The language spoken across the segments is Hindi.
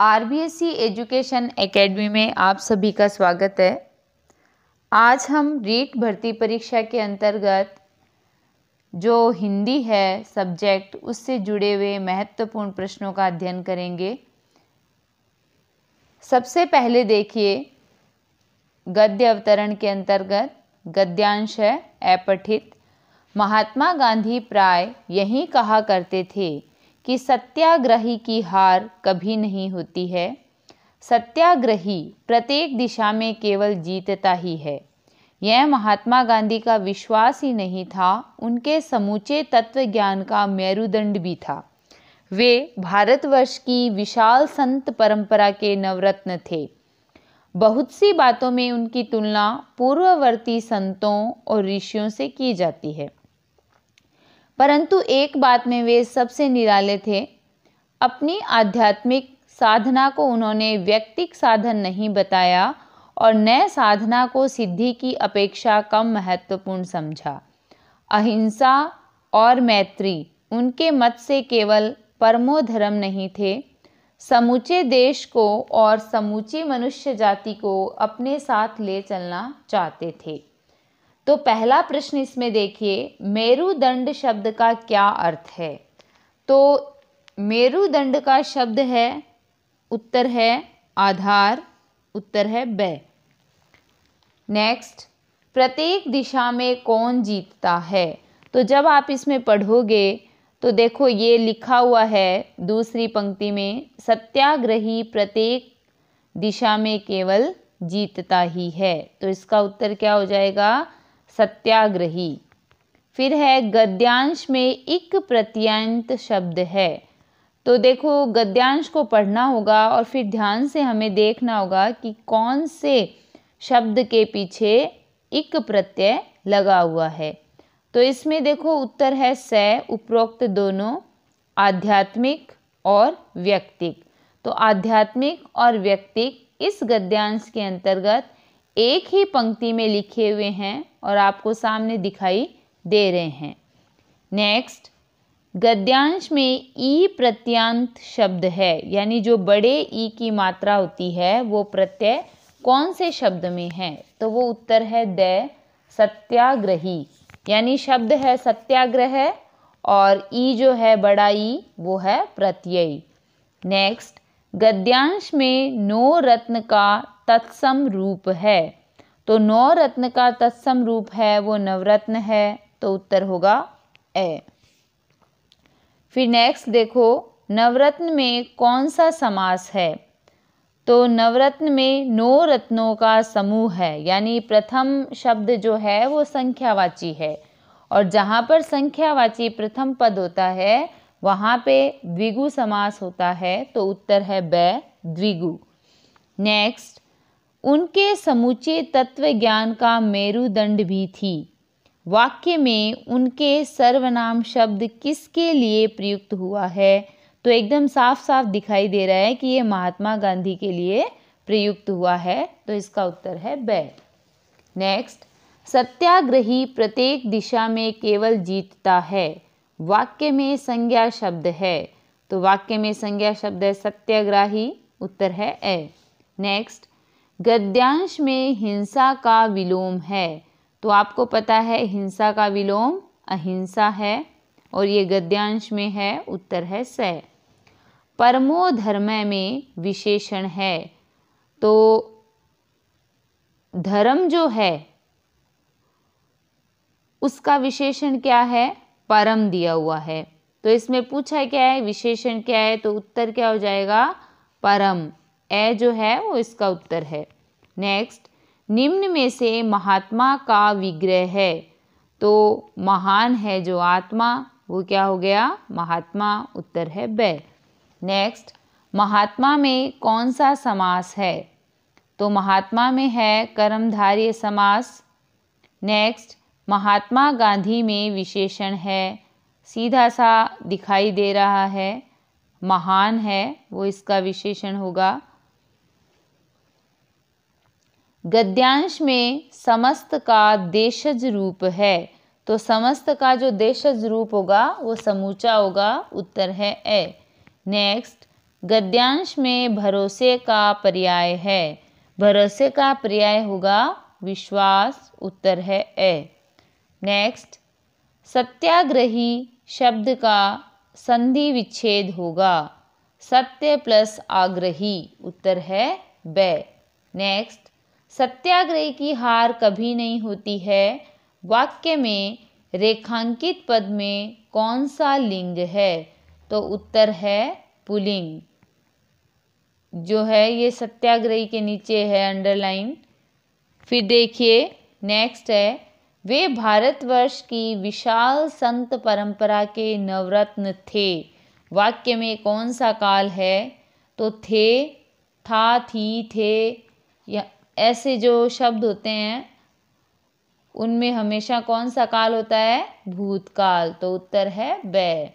आरबीएससी एजुकेशन एकेडमी में आप सभी का स्वागत है। आज हम रीट भर्ती परीक्षा के अंतर्गत जो हिंदी है सब्जेक्ट, उससे जुड़े हुए महत्वपूर्ण प्रश्नों का अध्ययन करेंगे। सबसे पहले देखिए, गद्य अवतरण के अंतर्गत गद्यांश है अपठित। महात्मा गांधी प्राय यही कहा करते थे कि सत्याग्रही की हार कभी नहीं होती है। सत्याग्रही प्रत्येक दिशा में केवल जीतता ही है। यह महात्मा गांधी का विश्वास ही नहीं था, उनके समूचे तत्व ज्ञान का मेरुदंड भी था। वे भारतवर्ष की विशाल संत परंपरा के नवरत्न थे। बहुत सी बातों में उनकी तुलना पूर्ववर्ती संतों और ऋषियों से की जाती है, परंतु एक बात में वे सबसे निराले थे। अपनी आध्यात्मिक साधना को उन्होंने व्यक्तिक साधन नहीं बताया और न साधना को सिद्धि की अपेक्षा कम महत्वपूर्ण समझा। अहिंसा और मैत्री उनके मत से केवल परमो धर्म नहीं थे, समूचे देश को और समूची मनुष्य जाति को अपने साथ ले चलना चाहते थे। तो पहला प्रश्न इसमें देखिए, मेरुदंड शब्द का क्या अर्थ है? तो मेरुदंड का शब्द है, उत्तर है आधार, उत्तर है बै। नेक्स्ट, प्रत्येक दिशा में कौन जीतता है? तो जब आप इसमें पढ़ोगे तो देखो ये लिखा हुआ है दूसरी पंक्ति में, सत्याग्रही प्रत्येक दिशा में केवल जीतता ही है। तो इसका उत्तर क्या हो जाएगा? सत्याग्रही। फिर है गद्यांश में इक प्रत्ययंत शब्द है। तो देखो गद्यांश को पढ़ना होगा और फिर ध्यान से हमें देखना होगा कि कौन से शब्द के पीछे इक प्रत्यय लगा हुआ है। तो इसमें देखो उत्तर है से, उपरोक्त दोनों आध्यात्मिक और व्यक्तिक। तो आध्यात्मिक और व्यक्तिक इस गद्यांश के अंतर्गत एक ही पंक्ति में लिखे हुए हैं और आपको सामने दिखाई दे रहे हैं। नेक्स्ट, गद्यांश में ई प्रत्यंत शब्द है, यानी जो बड़े ई की मात्रा होती है वो प्रत्यय कौन से शब्द में है? तो वो उत्तर है द, सत्याग्रही। यानी शब्द है सत्याग्रह और ई जो है बड़ा ई वो है प्रत्यय। नेक्स्ट, गद्यांश में नो रत्न का तत्सम रूप है। तो नौ रत्न का तत्सम रूप है वो नवरत्न है, तो उत्तर होगा ए। फिर नेक्स्ट देखो, नवरत्न में कौन सा समास है? तो नवरत्न में नौ रत्नों का समूह है, यानी प्रथम शब्द जो है वो संख्यावाची है और जहाँ पर संख्यावाची प्रथम पद होता है वहाँ पे द्विगु समास होता है, तो उत्तर है बै, द्विगु। नेक्स्ट, उनके समूचे तत्व ज्ञान का मेरुदंड भी थी। वाक्य में उनके सर्वनाम शब्द किसके लिए प्रयुक्त हुआ है? तो एकदम साफ साफ दिखाई दे रहा है कि ये महात्मा गांधी के लिए प्रयुक्त हुआ है, तो इसका उत्तर है बै। नेक्स्ट, सत्याग्रही प्रत्येक दिशा में केवल जीतता है। वाक्य में संज्ञा शब्द है, तो वाक्य में संज्ञा शब्द है सत्याग्रही, उत्तर है ए। नेक्स्ट, गद्यांश में हिंसा का विलोम है। तो आपको पता है हिंसा का विलोम अहिंसा है और ये गद्यांश में है, उत्तर है से। परमो धर्म में विशेषण है। तो धर्म जो है उसका विशेषण क्या है? परम दिया हुआ है। तो इसमें पूछा क्या है, विशेषण क्या है? तो उत्तर क्या हो जाएगा? परम। ए जो है वो इसका उत्तर है। नेक्स्ट, निम्न में से महात्मा का विग्रह है। तो महान है जो आत्मा, वो क्या हो गया? महात्मा, उत्तर है बै। नेक्स्ट, महात्मा में कौन सा समास है? तो महात्मा में है कर्मधारय समास। नेक्स्ट, महात्मा गांधी में विशेषण है, सीधा सा दिखाई दे रहा है, महान है वो इसका विशेषण होगा। गद्यांश में समस्त का देशज रूप है। तो समस्त का जो देशज रूप होगा वो समूचा होगा, उत्तर है ए। नेक्स्ट, गद्यांश में भरोसे का पर्याय है। भरोसे का पर्याय होगा विश्वास, उत्तर है ए। नेक्स्ट, सत्याग्रही शब्द का संधि विच्छेद होगा। सत्य प्लस आग्रही, उत्तर है बे। नेक्स्ट, सत्याग्रही की हार कभी नहीं होती है। वाक्य में रेखांकित पद में कौन सा लिंग है? तो उत्तर है पुल्लिंग। जो है ये सत्याग्रही के नीचे है अंडरलाइन। फिर देखिए नेक्स्ट है, वे भारतवर्ष की विशाल संत परंपरा के नवरत्न थे। वाक्य में कौन सा काल है? तो थे, था, थी, थे, या ऐसे जो शब्द होते हैं उनमें हमेशा कौन सा काल होता है? भूतकाल, तो उत्तर है बे।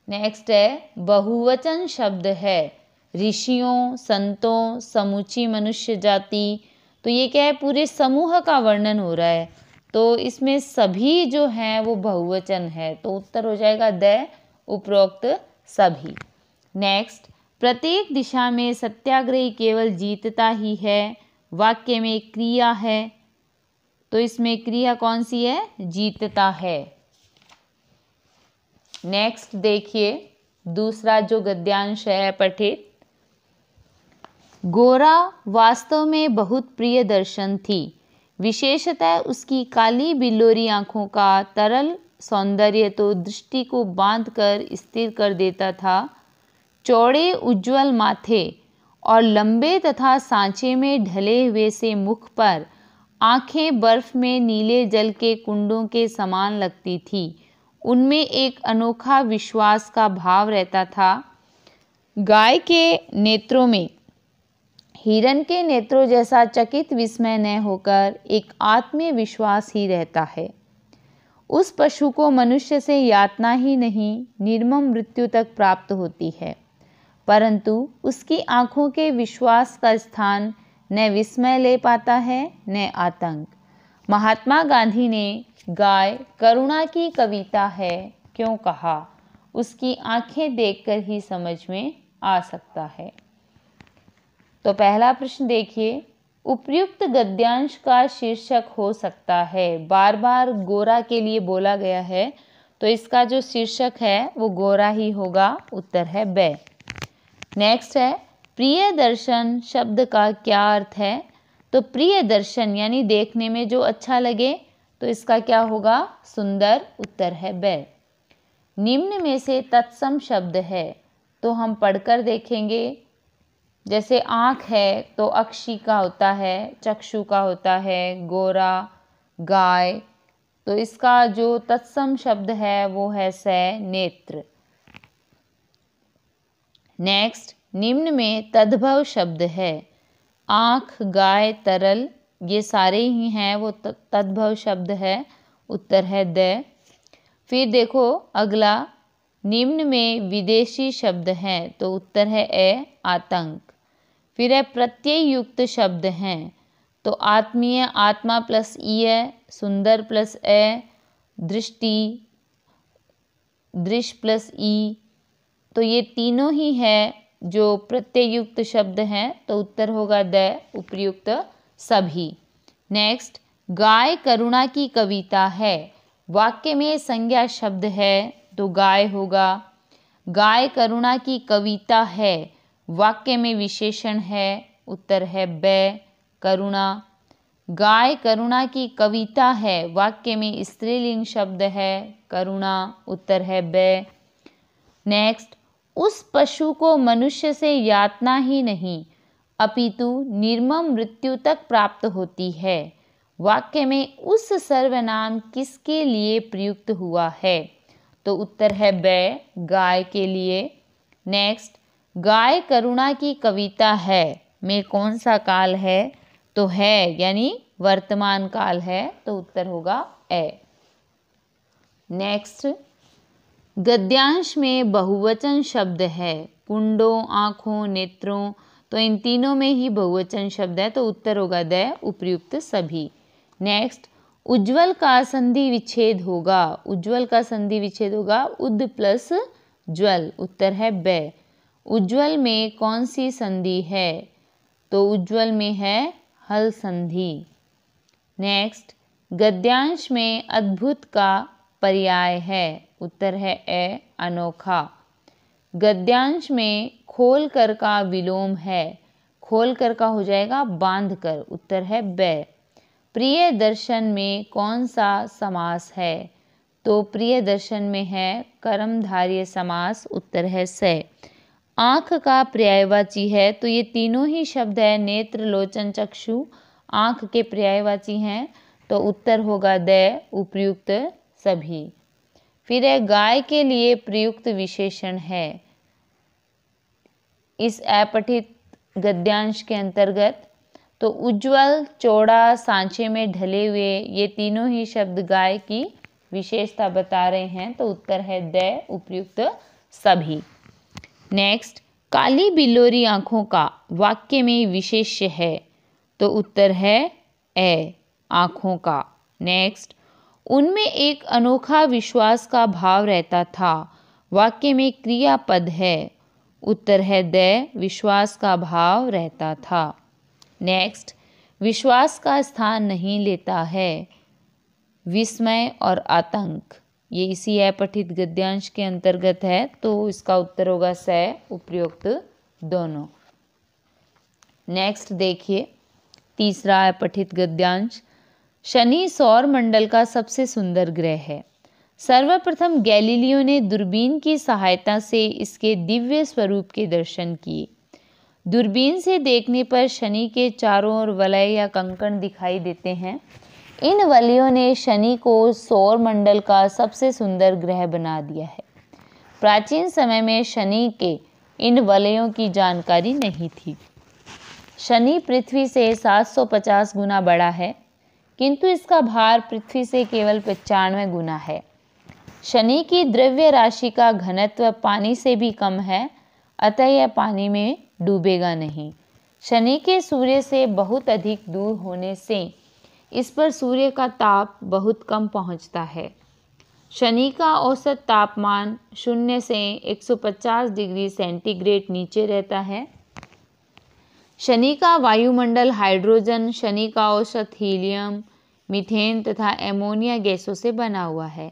नेक्स्ट है, बहुवचन शब्द है। ऋषियों, संतों, समूची मनुष्य जाति, तो ये क्या है? पूरे समूह का वर्णन हो रहा है, तो इसमें सभी जो हैं वो बहुवचन है, तो उत्तर हो जाएगा द, उपरोक्त सभी। नेक्स्ट, प्रत्येक दिशा में सत्याग्रही केवल जीतता ही है। वाक्य में क्रिया है, तो इसमें क्रिया कौन सी है? जीतता है। नेक्स्ट देखिए दूसरा जो गद्यांश है पठित। गोरा वास्तव में बहुत प्रिय दर्शन थी। विशेषतः उसकी काली बिल्लोरी आंखों का तरल सौंदर्य तो दृष्टि को बांधकर स्थिर कर देता था। चौड़े उज्ज्वल माथे और लंबे तथा सांचे में ढले हुए से मुख पर आंखें बर्फ में नीले जल के कुंडों के समान लगती थी। उनमें एक अनोखा विश्वास का भाव रहता था। गाय के नेत्रों में हिरण के नेत्रों जैसा चकित विस्मय न होकर एक आत्मीय विश्वास ही रहता है। उस पशु को मनुष्य से यातना ही नहीं, निर्मम मृत्यु तक प्राप्त होती है, परंतु उसकी आंखों के विश्वास का स्थान न विस्मय ले पाता है न आतंक। महात्मा गांधी ने गाय करुणा की कविता है क्यों कहा? उसकी आंखें देखकर ही समझ में आ सकता है। तो पहला प्रश्न देखिए, उपयुक्त गद्यांश का शीर्षक हो सकता है। बार बार गोरा के लिए बोला गया है, तो इसका जो शीर्षक है वो गोरा ही होगा, उत्तर है बे। नेक्स्ट है, प्रिय दर्शन शब्द का क्या अर्थ है? तो प्रिय दर्शन यानी देखने में जो अच्छा लगे, तो इसका क्या होगा? सुंदर, उत्तर है बे। निम्न में से तत्सम शब्द है, तो हम पढ़कर देखेंगे। जैसे आँख है तो अक्षी का होता है, चक्षु का होता है, गोरा, गाय, तो इसका जो तत्सम शब्द है वो है से, नेत्र। नेक्स्ट, निम्न में तद्भव शब्द है। आँख, गाय, तरल, ये सारे ही हैं वो तद्भव शब्द है, उत्तर है द। फिर देखो अगला, निम्न में विदेशी शब्द हैं, तो उत्तर है ए, आतंक। फिर है प्रत्यय युक्त शब्द हैं, तो आत्मीय, आत्मा प्लस ई है, सुंदर प्लस ए, दृष्टि, दृश्य प्लस ई, तो ये तीनों ही है जो प्रत्यय युक्त शब्द हैं, तो उत्तर होगा द, उपयुक्त सभी। नेक्स्ट, गाय करुणा की कविता है। वाक्य में संज्ञा शब्द है, तो गाय होगा। गाय करुणा की कविता है, वाक्य में विशेषण है, उत्तर है बे, करुणा। गाय करुणा की कविता है, वाक्य में स्त्रीलिंग शब्द है, करुणा, उत्तर है बे। नेक्स्ट, उस पशु को मनुष्य से यातना ही नहीं अपितु निर्मम मृत्यु तक प्राप्त होती है। वाक्य में उस सर्वनाम किसके लिए प्रयुक्त हुआ है? तो उत्तर है बे, गाय के लिए। नेक्स्ट, गाय करुणा की कविता है में कौन सा काल है? तो है यानी वर्तमान काल है, तो उत्तर होगा ए। नेक्स्ट, गद्यांश में बहुवचन शब्द है। कुंडों, आँखों, नेत्रों, तो इन तीनों में ही बहुवचन शब्द है, तो उत्तर होगा द, उपयुक्त सभी। नेक्स्ट, उज्ज्वल का संधि विच्छेद होगा। उज्ज्वल का संधि विच्छेद होगा उद प्लस ज्वल, उत्तर है बे। उज्ज्वल में कौन सी संधि है? तो उज्ज्वल में है हल संधि। नेक्स्ट, गद्यांश में अद्भुत का पर्याय है। उत्तर है ए अनोखा। गद्यांश में खोल कर का विलोम है। खोल कर का हो जाएगा बांध कर। उत्तर है बै। प्रिय दर्शन में कौन सा समास है? तो प्रिय दर्शन में है कर्मधारय समास। उत्तर है से। आँख का पर्यायवाची है, तो ये तीनों ही शब्द है नेत्र, लोचन, चक्षु आँख के पर्यायवाची हैं, तो उत्तर होगा द उपयुक्त सभी। फिर है गाय के लिए प्रयुक्त विशेषण है इस अपठित गद्यांश के अंतर्गत। तो उज्ज्वल, चौड़ा, सांचे में ढले हुए, ये तीनों ही शब्द गाय की विशेषता बता रहे हैं, तो उत्तर है द उपयुक्त सभी। नेक्स्ट, काली बिल्लोरी आँखों का वाक्य में विशेष्य है, तो उत्तर है ए आँखों का। नेक्स्ट, उनमें एक अनोखा विश्वास का भाव रहता था, वाक्य में क्रियापद है। उत्तर है द विश्वास का भाव रहता था। नेक्स्ट, विश्वास का स्थान नहीं लेता है विस्मय और आतंक, ये इसी अपठित गद्यांश के अंतर्गत है, तो इसका उत्तर होगा से उपयुक्त दोनों। नेक्स्ट देखिए तीसरा अपठित गद्यांश। शनि सौर मंडल का सबसे सुंदर ग्रह है। सर्वप्रथम गैलीलियो ने दूरबीन की सहायता से इसके दिव्य स्वरूप के दर्शन किए। दूरबीन से देखने पर शनि के चारों ओर वलय या कंकण दिखाई देते हैं। इन वलयों ने शनि को सौर मंडल का सबसे सुंदर ग्रह बना दिया है। प्राचीन समय में शनि के इन वलयों की जानकारी नहीं थी। शनि पृथ्वी से 750 गुना बड़ा है, किंतु इसका भार पृथ्वी से केवल 95 गुना है। शनि की द्रव्य राशि का घनत्व पानी से भी कम है, अतः यह पानी में डूबेगा नहीं। शनि के सूर्य से बहुत अधिक दूर होने से इस पर सूर्य का ताप बहुत कम पहुंचता है। शनि का औसत तापमान 0 से 150 डिग्री सेंटीग्रेड नीचे रहता है। शनि का वायुमंडल हाइड्रोजन, शनि का औसत हीलियम, मीथेन तथा एमोनिया गैसों से बना हुआ है।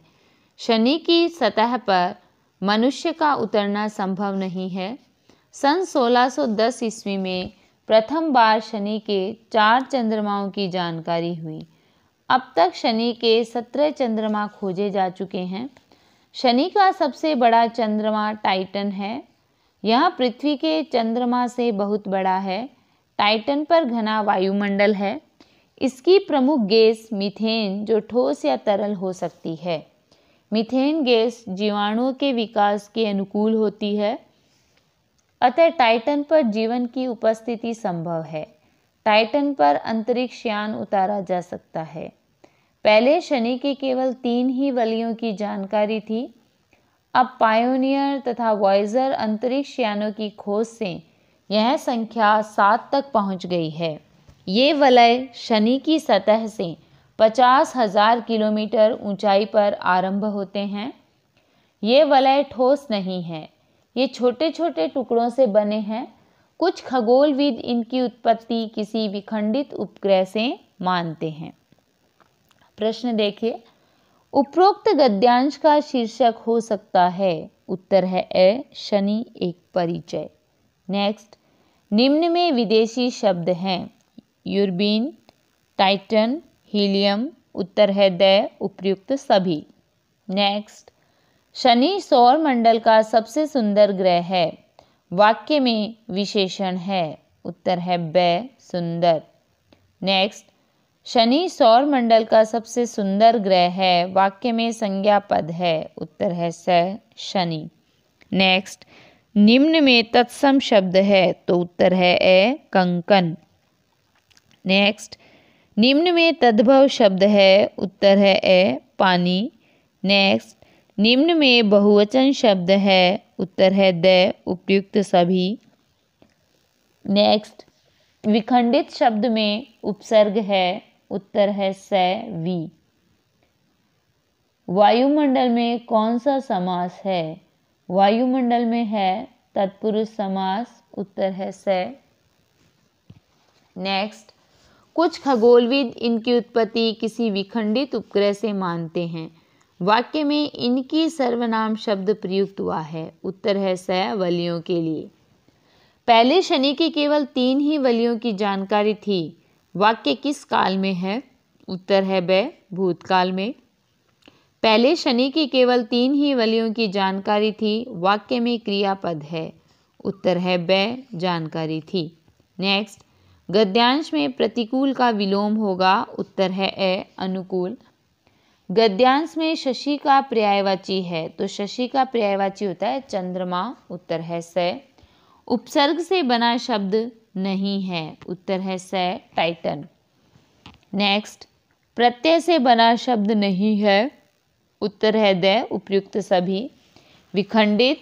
शनि की सतह पर मनुष्य का उतरना संभव नहीं है। सन 1610 ईस्वी में प्रथम बार शनि के 4 चंद्रमाओं की जानकारी हुई। अब तक शनि के 17 चंद्रमा खोजे जा चुके हैं। शनि का सबसे बड़ा चंद्रमा टाइटन है। यह पृथ्वी के चंद्रमा से बहुत बड़ा है। टाइटन पर घना वायुमंडल है। इसकी प्रमुख गैस मीथेन, जो ठोस या तरल हो सकती है। मीथेन गैस जीवाणुओं के विकास के अनुकूल होती है, अतः टाइटन पर जीवन की उपस्थिति संभव है। टाइटन पर अंतरिक्ष यान उतारा जा सकता है। पहले शनि के केवल 3 ही वलयों की जानकारी थी। अब पायोनियर तथा वॉयेजर अंतरिक्ष यानों की खोज से यह संख्या 7 तक पहुंच गई है। ये वलय शनि की सतह से 50,000 किलोमीटर ऊंचाई पर आरंभ होते हैं। ये वलय ठोस नहीं है, ये छोटे छोटे टुकड़ों से बने हैं। कुछ खगोलविद इनकी उत्पत्ति किसी विखंडित उपग्रह से मानते हैं। प्रश्न देखिए, उपरोक्त गद्यांश का शीर्षक हो सकता है। उत्तर है ए शनि एक परिचय। नेक्स्ट, निम्न में विदेशी शब्द हैं यूरबीन, टाइटन, हीलियम। उत्तर है द उपयुक्त सभी। नेक्स्ट, शनि सौर मंडल का सबसे सुंदर ग्रह है, वाक्य में विशेषण है। उत्तर है ब सुंदर। नेक्स्ट, शनि सौर मंडल का सबसे सुंदर ग्रह है, वाक्य में संज्ञा पद है। उत्तर है स शनि। नेक्स्ट, निम्न में तत्सम शब्द है, तो उत्तर है ए कंकन। नेक्स्ट, निम्न में तद्भव शब्द है। उत्तर है ए पानी। नेक्स्ट, निम्न में बहुवचन शब्द है। उत्तर है द उपयुक्त सभी। नेक्स्ट, विखंडित शब्द में उपसर्ग है। उत्तर है स वी। वायुमंडल में कौन सा समास है? वायुमंडल में है तत्पुरुष समास, उत्तर है से। नेक्स्ट, कुछ खगोलविद इनकी उत्पत्ति किसी विखंडित उपग्रह से मानते हैं। वाक्य में इनकी सर्वनाम शब्द प्रयुक्त हुआ है, उत्तर है से, वलियों के लिए। पहले शनि की केवल 3 ही वलियों की जानकारी थी। वाक्य किस काल में है, उत्तर है ब, भूतकाल में। पहले शनि की केवल 3 ही वलियों की जानकारी थी। वाक्य में क्रियापद है, उत्तर है ब, जानकारी थी। नेक्स्ट, गद्यांश में प्रतिकूल का विलोम होगा, उत्तर है ए, अनुकूल। गद्यांश में शशि का पर्यायवाची है, तो शशि का पर्यायवाची होता है चंद्रमा, उत्तर है से। उपसर्ग से बना शब्द नहीं है, उत्तर है से, टाइटन। नेक्स्ट, प्रत्यय से बना शब्द नहीं है, उत्तर है द, उपयुक्त सभी। विखंडित,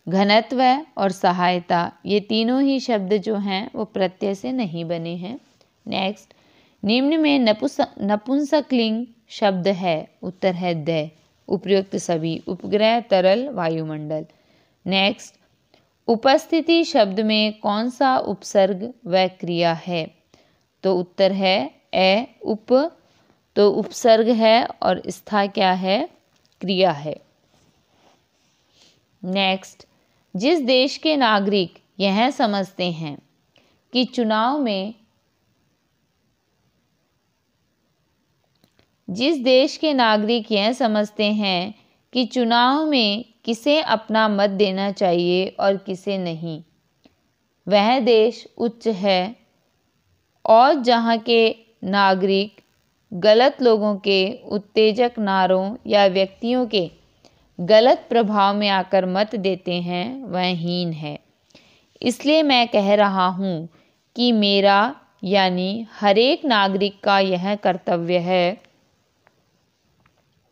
घनत्व और सहायता, ये तीनों ही शब्द जो हैं वो प्रत्यय से नहीं बने हैं। नेक्स्ट, निम्न में नपुंसकलिंग शब्द है, उत्तर है द, उपयुक्त सभी। उपग्रह, तरल, वायुमंडल। नेक्स्ट, उपस्थिति शब्द में कौन सा उपसर्ग व क्रिया है, तो उत्तर है ए, उप, तो उपसर्ग है और स्था क्या है, क्रिया है। नेक्स्ट, जिस देश के नागरिक यह समझते हैं कि चुनाव में किसे अपना मत देना चाहिए और किसे नहीं, वह देश उच्च है। और जहाँ के नागरिक गलत लोगों के उत्तेजक नारों या व्यक्तियों के गलत प्रभाव में आकर मत देते हैं, वह हीन है। इसलिए मैं कह रहा हूँ कि मेरा यानी हर एक नागरिक का यह कर्तव्य है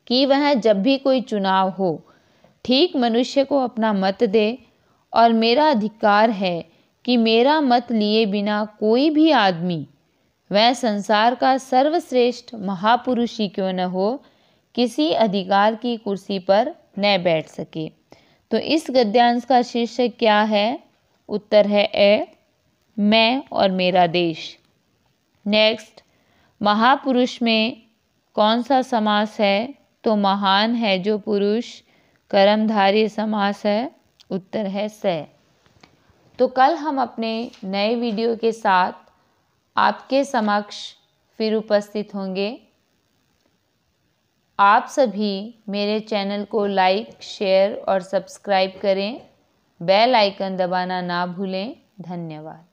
कि वह जब भी कोई चुनाव हो ठीक मनुष्य को अपना मत दे। और मेरा अधिकार है कि मेरा मत लिए बिना कोई भी आदमी, वह संसार का सर्वश्रेष्ठ महापुरुष ही क्यों न हो, किसी अधिकार की कुर्सी पर न बैठ सके। तो इस गद्यांश का शीर्षक क्या है, उत्तर है ए, मैं और मेरा देश। नेक्स्ट, महापुरुष में कौन सा समास है, तो महान है जो पुरुष, कर्मधारय समास है, उत्तर है से। तो कल हम अपने नए वीडियो के साथ आपके समक्ष फिर उपस्थित होंगे। आप सभी मेरे चैनल को लाइक, शेयर और सब्सक्राइब करें। बेल आइकन दबाना ना भूलें। धन्यवाद।